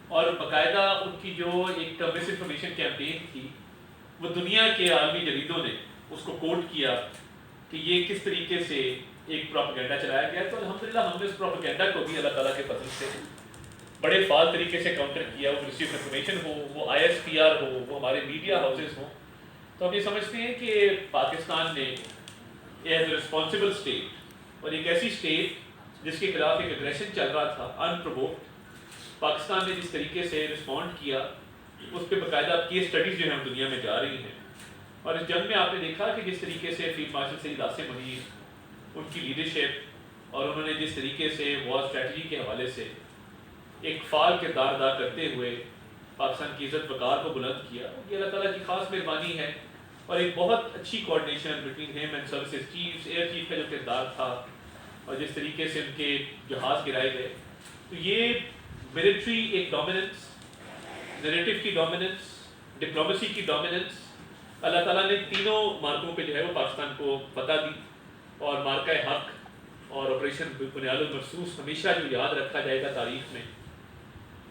اور باقاعدہ ان کی جو ایک مس انفارمیشن کیمپین تھی وہ دنیا کے عالمی جریدوں نے اس کو کوٹ کیا کہ یہ کس طریقے سے ایک پروپیگنڈا چلایا گیا. تو الحمدللہ ہم نے اس پروپیگنڈا کو بھی اللہ تعالیٰ کے فضل سے بڑے فعال طریقے سے کاؤنٹر کیا. وہ منسٹری آف انفارمیشن ہو, وہ ISPR ہو, وہ ہمارے میڈیا ہاؤسز ہوں. تو ہم یہ سمجھتے ہیں کہ پاکستان نے ایز اے رسپانسبل اسٹیٹ اور ایک ایسی اسٹیٹ جس کے خلاف ایک اگریشن چل رہا تھا انپرووکڈ, پاکستان نے جس طریقے سے رسپونڈ کیا اس پہ باقاعدہ کیس اسٹڈیز جو ہیں ہم دنیا میں جا رہی ہیں. اور اس جنگ میں آپ نے دیکھا کہ جس طریقے سے فیلڈ مارشل سید عاصم منیر ان کی لیڈرشپ اور انہوں نے جس طریقے سے وار اسٹریٹجی کے حوالے سے ایک فعال کردار ادا کرتے ہوئے پاکستان کی عزت وقار کو بلند کیا, یہ اللہ تعالیٰ کی خاص مہربانی ہے. اور ایک بہت اچھی coordination between him and services chiefs, air chief کا جو کردار تھا اور جس طریقے سے ان کے جہاز گرائے گئے. تو یہ ملٹری ایک ڈومیننس, نیریٹو کی ڈومیننس, ڈپلومیسی کی ڈومیننس, اللہ تعالیٰ نے تینوں مارکوں پہ جو ہے وہ پاکستان کو فتح دی. اور مارکہ حق اور آپریشن بنیاد المرصوص ہمیشہ جو یاد رکھا جائے گا تاریخ میں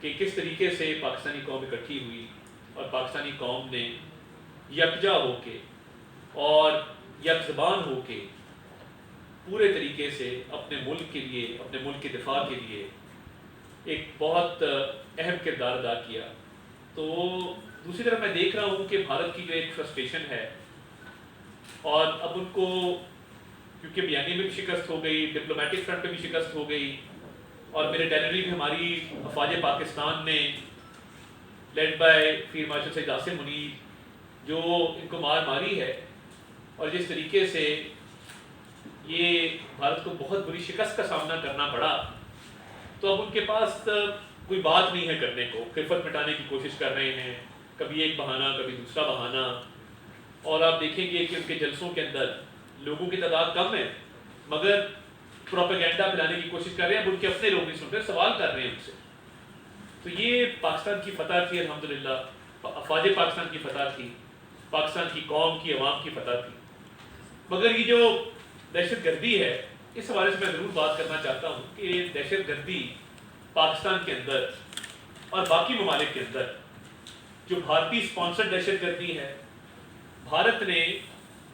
کہ کس طریقے سے پاکستانی قوم اکٹھی ہوئی اور پاکستانی قوم نے یکجا ہو کے اور یک زبان ہو کے پورے طریقے سے اپنے ملک کے لیے, اپنے ملک کے دفاع کے لیے ایک بہت اہم کردار ادا کیا. تو دوسری طرف میں دیکھ رہا ہوں کہ بھارت کی جو ایک فرسٹریشن ہے اور اب ان کو کیونکہ بیانی میں بھی شکست ہو گئی, ڈپلومیٹک فرنٹ پہ بھی شکست ہو گئی, اور ملیٹری بھی ہماری افواج پاکستان نے led by field marshal Syed Asim Munir جو ان کو ماری ہے, اور جس طریقے سے یہ بھارت کو بہت بری شکست کا سامنا کرنا پڑا, تو اب ان کے پاس کوئی بات نہیں ہے کرنے کو. خلفت مٹانے کی کوشش کر رہے ہیں, کبھی ایک بہانہ کبھی دوسرا بہانہ. اور آپ دیکھیں گے کہ ان کے جلسوں کے اندر لوگوں کی تعداد کم ہے مگر پروپیگنڈا پھیلانے کی کوشش کر رہے ہیں. اب ان کے اپنے لوگ نہیں سن رہے, سوال کر رہے ہیں ان سے. تو یہ پاکستان کی فتح تھی الحمدللہ, افواج پاکستان کی فتح تھی, پاکستان کی قوم کی عوام کی فتح تھی. مگر یہ جو دہشت گردی ہے اس حوالے سے میں ضرور بات کرنا چاہتا ہوں کہ دہشت گردی پاکستان کے اندر اور باقی ممالک کے اندر جو بھارتی اسپانسر دہشت گردی ہے, بھارت نے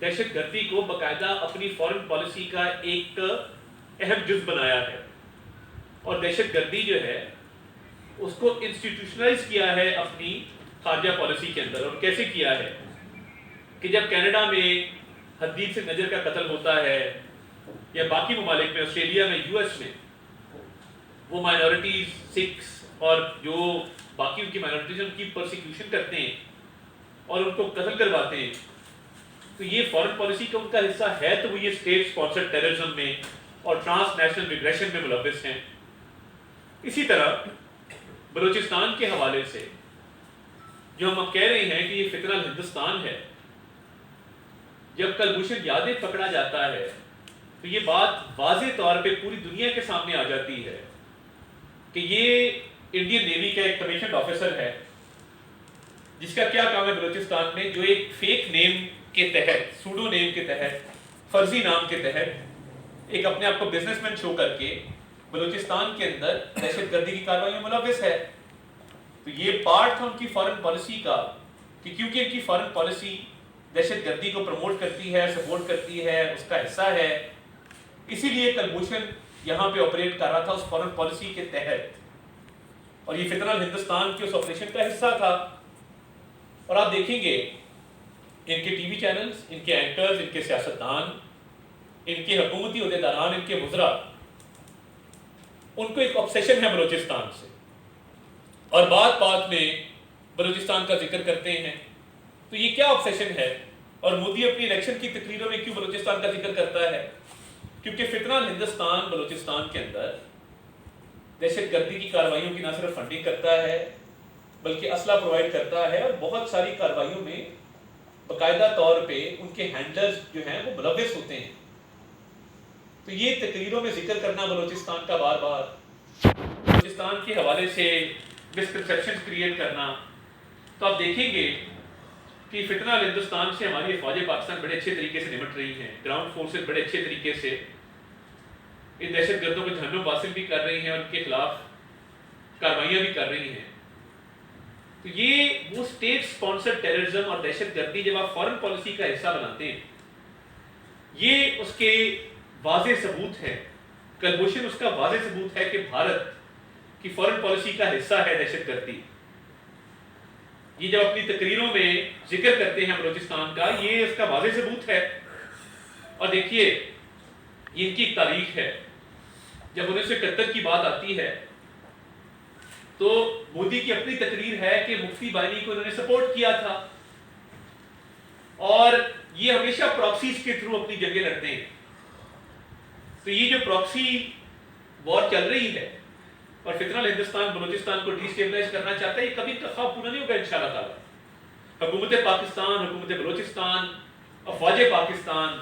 دہشت گردی کو باقاعدہ اپنی فارن پالیسی کا ایک اہم جز بنایا ہے. اور دہشت گردی جو ہے اس کو انسٹیٹیوشنلائز کیا ہے اپنی خارجہ پالیسی کے اندر. اور کیسے کیا ہے کہ جب کینیڈا میں حدید سے نجر کا قتل ہوتا ہے یا باقی ممالک میں, آسٹریلیا میں, US میں, وہ مائنورٹیز, سکھس اور جو باقی ان کی مائنورٹیز ان کی پرسیکیوشن کرتے ہیں اور ان کو قتل کرواتے ہیں, تو یہ فارن پالیسی کا ان کا حصہ ہے. تو وہ یہ اسٹیٹ اسپانسر ٹیررزم میں اور ٹرانس نیشنل میگریشن میں ملوث ہیں. اسی طرح بلوچستان کے حوالے سے جو ہم کہہ رہے ہیں کہ یہ فتنہ ہندوستان ہے, جب کلبھوشن یادو پکڑا جاتا ہے تو یہ بات واضح طور پہ پوری دنیا کے سامنے آ جاتی ہے کہ یہ انڈین نیوی کا ایک کمیشنڈ آفیسر ہے جس کا کیا کام ہے بلوچستان میں, جو ایک فیک نیم کے تحت, سوڈو نیم کے تحت, فرضی نام کے تحت ایک اپنے آپ کو بزنس مین شو کر کے بلوچستان کے اندر دہشت گردی کی کارروائیوں میں ملوث ہے. تو یہ پارٹ تھا ان کی فارن پالیسی کا کہ کیونکہ ان کی فارن پالیسی دہشت گردی کو پروموٹ کرتی ہے, سپورٹ کرتی ہے, اس کا حصہ ہے, اسی لیے کلبھوشن یہاں پہ آپریٹ کر رہا تھا اس فارن پالیسی کے تحت, اور یہ فتنہ ہندوستان کے اس آپریشن کا حصہ تھا. اور آپ دیکھیں گے ان کے ٹی وی چینلز, ان کے اینکرز, ان کے سیاستدان, ان کے حکومتی عہدیداران, ان کے وزراء, ان کو ایک آبسیشن ہے بلوچستان سے, اور بات بات میں بلوچستان کا ذکر کرتے ہیں. تو یہ کیا آبسیشن ہے؟ اور مودی اپنی الیکشن کی تقریروں میں کیوں بلوچستان کا ذکر کرتا ہے؟ کیونکہ فتنہ ہندوستان بلوچستان کے اندر دہشت گردی کی کارروائیوں کی نہ صرف فنڈنگ کرتا ہے بلکہ اسلحہ پرووائڈ کرتا ہے, اور بہت ساری کارروائیوں میں باقاعدہ طور پہ ان کے ہینڈلرز جو ہیں وہ ملوث ہوتے ہیں. تو یہ تقریروں میں ذکر کرنا بلوچستان کا بار بار, بلوچستان کے حوالے سے مسکنسیپشن کریٹ کرنا, تو آپ دیکھیں گے کہ فتنہ ہندوستان سے ہماری افواج پاکستان بڑے اچھے طریقے سے نمٹ رہی ہیں. گراؤنڈ فورسز بڑے اچھے طریقے سے ان دہشت گردوں کو جہنم واصل بھی کر رہی ہیں اور ان کے خلاف کاروائیاں بھی کر رہی ہیں. تو یہ وہ اسٹیٹ اسپانسر ٹیررزم اور دہشت گردی جب آپ فارن پالیسی کا حصہ بناتے ہیں، یہ اس کے واضح ثبوت ہے. کلبھوشن اس کا واضح ثبوت ہے کہ بھارت کی فارن پالیسی کا حصہ ہے دہشت گردی. یہ جب اپنی تقریروں میں ذکر کرتے ہیں بلوچستان کا، یہ اس کا واضح ثبوت ہے. اور دیکھیے یہ ان کی ایک تاریخ ہے. جب 1971 کی بات آتی ہے تو مودی کی اپنی تقریر ہے کہ مفتی بانی کو انہوں نے سپورٹ کیا تھا، اور یہ ہمیشہ پراکسیز کے تھرو اپنی جنگیں لڑتے ہیں. تو یہ جو پراکسی وار چل رہی ہے اور فتنہ ہندوستان بلوچستان کو ڈی اسٹیبلائز کرنا چاہتا ہے، یہ کبھی خواب پورا نہیں ہوگا انشاءاللہ تعالی. حکومت پاکستان، حکومت بلوچستان، افواج پاکستان،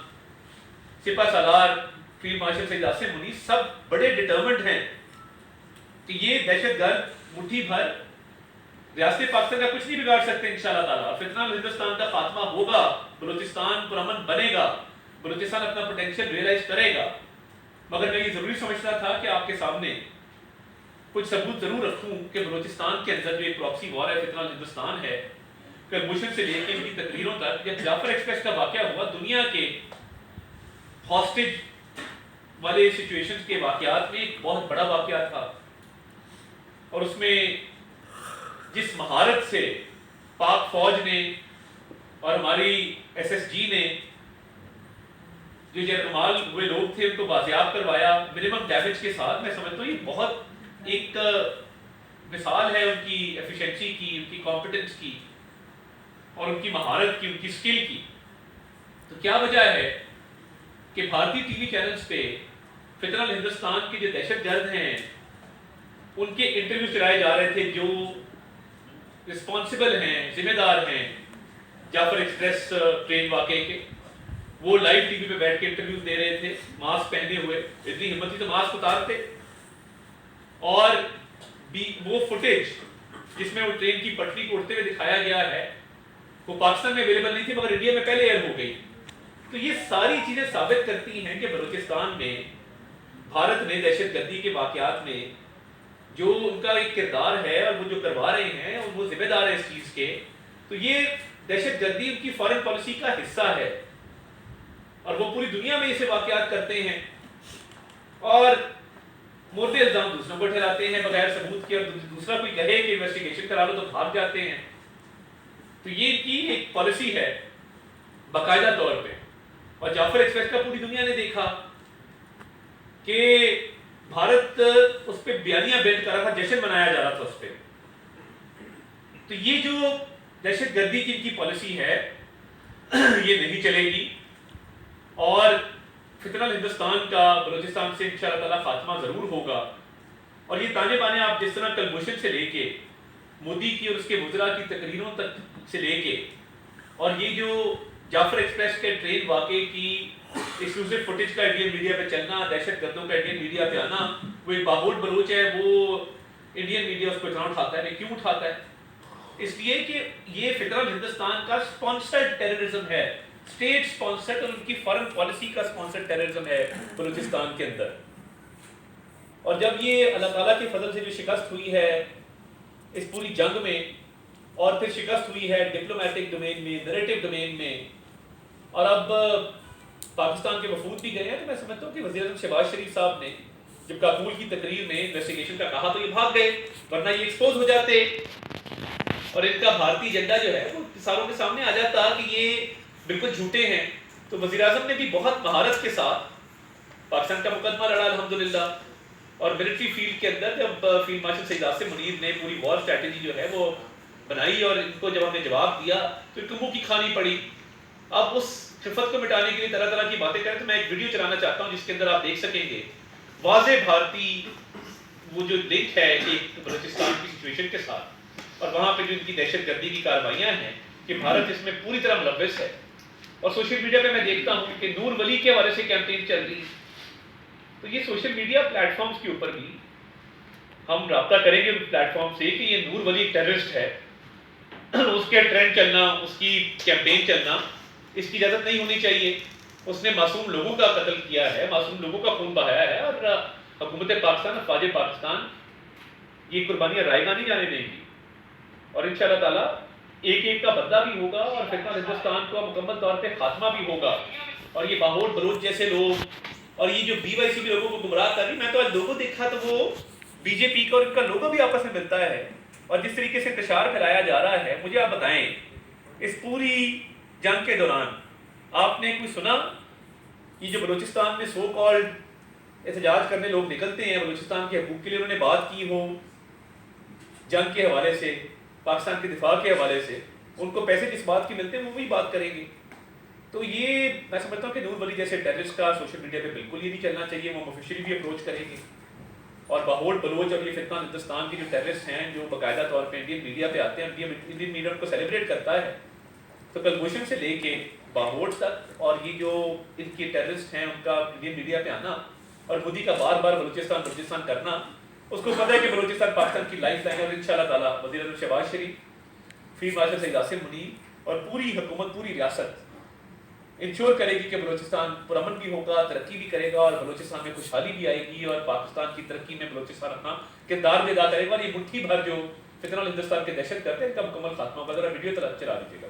سپہ سالار فیلڈ مارشل سید عاصم منیر سب بڑے ڈٹرمنڈ ہیں کہ یہ دہشت گرد مٹھی بھر ریاست پاکستان کا کچھ نہیں بگاڑ سکتے انشاءاللہ تعالیٰ. فتنہ ہندوستان کا خاتمہ ہوگا، بلوچستان پرامن بنے گا، بلوچستان اپنا پوٹینشیل ریئلائز کرے گا. مگر میں یہ ضروری سمجھتا تھا کہ آپ کے سامنے کچھ ثبوت ضرور رکھوں کہ بلوچستان کے اندر جو ایک پراکسی وار ہے، فتنہ ہندوستان ہے. کلبھوشن سے لے کے ان کی تقریروں تک، جب جعفر ایکسپریس کا واقعہ ہوا، دنیا کے ہاسٹیج والے سچویشنز کے واقعات میں ایک بہت بڑا واقعہ تھا. اور اس میں جس مہارت سے پاک فوج نے اور ہماری ایس ایس جی نے جو جرمال ہوئے لوگ تھے ان کو بازیاب کروایا منیمم ڈیمیج کے ساتھ، میں سمجھتا ہوں یہ بہت ایک مثال ہے ان کی ایفیشنسی کی، ان کی کمپیٹنس کی، اور ان کی مہارت کی، ان کی سکل کی. تو کیا وجہ ہے کہ بھارتی ٹی وی چینلز پہ فتنہ ہندوستان کے جو دہشت گرد ہیں ان کے انٹرویو چلائے جا رہے تھے جو رسپانسبل ہیں، ذمہ دار ہیں جعفر ایکسپریس ٹرین واقعے کے. وہ لائیو ٹی وی پہ بیٹھ کے انٹرویو دے رہے تھے ماسک پہنے ہوئے. اتنی ہمت تھی تو ماسک اتارتے. اور وہ فوٹیج جس میں وہ ٹرین کی پٹری کو اڑتے ہوئے دکھایا گیا ہے وہ پاکستان میں اویلیبل نہیں تھی مگر انڈیا میں پہلے ایئر ہو گئی. تو یہ ساری چیزیں ثابت کرتی ہیں کہ بلوچستان میں بھارت نے دہشت گردی کے واقعات میں جو ان کا ایک کردار ہے اور وہ جو کروا رہے ہیں اور وہ ذمہ دار ہے اس چیز کے، تو یہ دہشت گردی ان کی فارن پالیسی کا حصہ ہے اور وہ پوری دنیا میں اسے واقعات کرتے ہیں اور موٹے الزام دوسروں کو ٹھہراتے ہیں بغیر ثبوت کے. اور دوسرا کوئی کہے کہ انویسٹیگیشن کرا لو تو بھاگ جاتے ہیں. تو یہ ان کی ایک پالیسی ہے باقاعدہ طور پہ. اور جعفر ایکسپریس کا پوری دنیا نے دیکھا کہ بھارت اس پہ بیانیہ بیان کر رہا تھا، جشن منایا جا رہا تھا اس پہ. تو یہ جو دہشت گردی کی ان کی پالیسی ہے یہ نہیں چلے گی اور فتنہ ہندوستان کا بلوچستان سے انشاءاللہ تعالیٰ خاتمہ ضرور ہوگا. اور یہ تانے بانے آپ جس طرح کلبھوشن سے لے کے مودی کی اور اس کے وزراء کی تقریروں تک سے لے کے اور یہ جو جعفر ایکسپریس کے ٹرین واقعے کی ایکسکلوسیو فوٹیج کا انڈین میڈیا پہ چلنا، دہشت گردوں کا انڈین میڈیا پہ آنا، وہ ایک باہوٹ بلوچ ہے وہ انڈین میڈیا اس کو اتنا اٹھاتا ہے. کیوں اٹھاتا ہے؟ اس لیے کہ یہ فتنہ ہندوستان کا سپانسرڈ ٹیررزم ہے، اسٹیٹ سپانسرڈ، اور ان کی فارن پالیسی کا سپانسرڈ ٹیررزم ہے بلوچستان کے اندر. اور جب یہ اللہ تعالیٰ کے فضل سے جو شکست ہوئی ہے اس پوری جنگ میں، اور پھر شکست ہوئی ہے ڈپلومیٹک ڈومین میں، نیریٹو ڈومین میں، اور اب پاکستان کے وفود بھی گئے ہیں، تو میں سمجھتا ہوں کہ وزیر اعظم شہباز شریف صاحب نے جب کابل کی تقریر میں انویسٹیگیشن کا کہا تو یہ بھاگ گئے، ورنہ یہ ایکسپوز ہو جاتے اور ان کا بھارتی ایجنڈا جو ہے وہ ساروں کے سامنے آ جاتا کہ یہ بالکل جھوٹے ہیں. تو وزیر اعظم نے بھی بہت مہارت کے ساتھ پاکستان کا مقدمہ لڑا الحمدللہ. اور ملٹری فیلڈ کے اندر جب فیلڈ مارشل سید عاصم منیر نے پوری وار اسٹریٹجی جو ہے وہ بنائی اور ان کو جب ہم نے جواب دیا تو ان کو منہ کی کھانی پڑی. اب اس خفت کو مٹانے کے لیے طرح طرح کی باتیں کریں تو میں ایک ویڈیو چلانا چاہتا ہوں جس کے اندر آپ دیکھ سکیں گے واضح بھارتی وہ جو لنک ہے ایک بلوچستان کی سچویشن کے ساتھ اور وہاں پہ جو ان کی دہشت گردی کی کاروائیاں ہیں کہ بھارت اس میں پوری طرح ملوث ہے. اور سوشل میڈیا پہ میں دیکھتا ہوں کہ نور ولی کے حوالے سے کیمپین چل رہی. تو یہ سوشل میڈیا پلیٹ فارمز کے اوپر بھی ہم رابطہ کریں گے پلیٹ فارم سے کہ یہ نور ولی ایک ٹیررسٹ ہے، اس کے ٹرینڈ چلنا، اس کی کیمپین چلنا اس کی اجازت نہیں ہونی چاہیے. اس نے معصوم لوگوں کا قتل کیا ہے، معصوم لوگوں کا خون بہایا ہے، اور حکومت پاکستان، افواج پاکستان یہ قربانیاں رائے گاہ نہیں جانے دیں گی. اور انشاءاللہ تعالیٰ ایک ایک کا بدلہ بھی ہوگا اور فتنہ ہندوستان کو مکمل طور پہ خاتمہ بھی ہوگا. اور یہ باہوٹ بلوچ جیسے لوگ اور یہ جو بی وائی سی بھی لوگوں کو گمراہ کر رہی, میں تو آج لوگوں دیکھا تو وہ بی جے پی کا اور ان کا لوگو بھی آپس میں ملتا ہے, اور جس طریقے سے انتشار پھیلایا جا رہا ہے, مجھے آپ بتائیں اس پوری جنگ کے دوران آپ نے کوئی سنا یہ جو بلوچستان میں سو کالڈ احتجاج کرنے لوگ نکلتے ہیں, بلوچستان کے حقوق کے لیے انہوں نے بات کی ہو جنگ کے حوالے سے, پاکستان کے دفاع کے حوالے سے, ان کو پیسے جس بات کی ملتے ہیں وہ وہی بات کریں گے. تو یہ میں سمجھتا ہوں کہ نور ولی جیسے ٹیررسٹ کا سوشل میڈیا پہ بالکل یہ نہیں چلنا چاہیے, وہ آفیشلی بھی اپروچ کریں گے. اور باہوٹ بلوچ اور یہ فتنہ ہندوستان کے جو ٹیررسٹ ہیں جو باقاعدہ طور پہ انڈین میڈیا پہ آتے ہیں, انڈین میڈیا ان کو سیلیبریٹ کرتا ہے, تو کلبھوشن سے لے کے باہوٹ تک اور یہ جو ان کے ٹیررسٹ ہیں ان کا انڈین میڈیا پہ آنا اور مودی کا بار بار بلوچستان کرنا, اس کو پتہ ہے کہ بلوچستان پاکستان کی لائف لائن ہے. اور انشاءاللہ تعالیٰ وزیر اعظم شہباز شریف, فیلڈ مارشل سعید عاصم منیر اور پوری حکومت, پوری ریاست انشور کرے گی کہ بلوچستان پرامن بھی ہوگا, ترقی بھی کرے گا, اور بلوچستان میں خوشحالی بھی آئے گی, اور پاکستان کی ترقی میں بلوچستان اپنا کردار بھی ادا کرے گا. اور یہ مٹھی بھر جو فتنہ ہندوستان کے دہشت کرتے ہیں ان کا مکمل خاتمہ ہوگا. ذرا ویڈیو چلا دیجیے گا.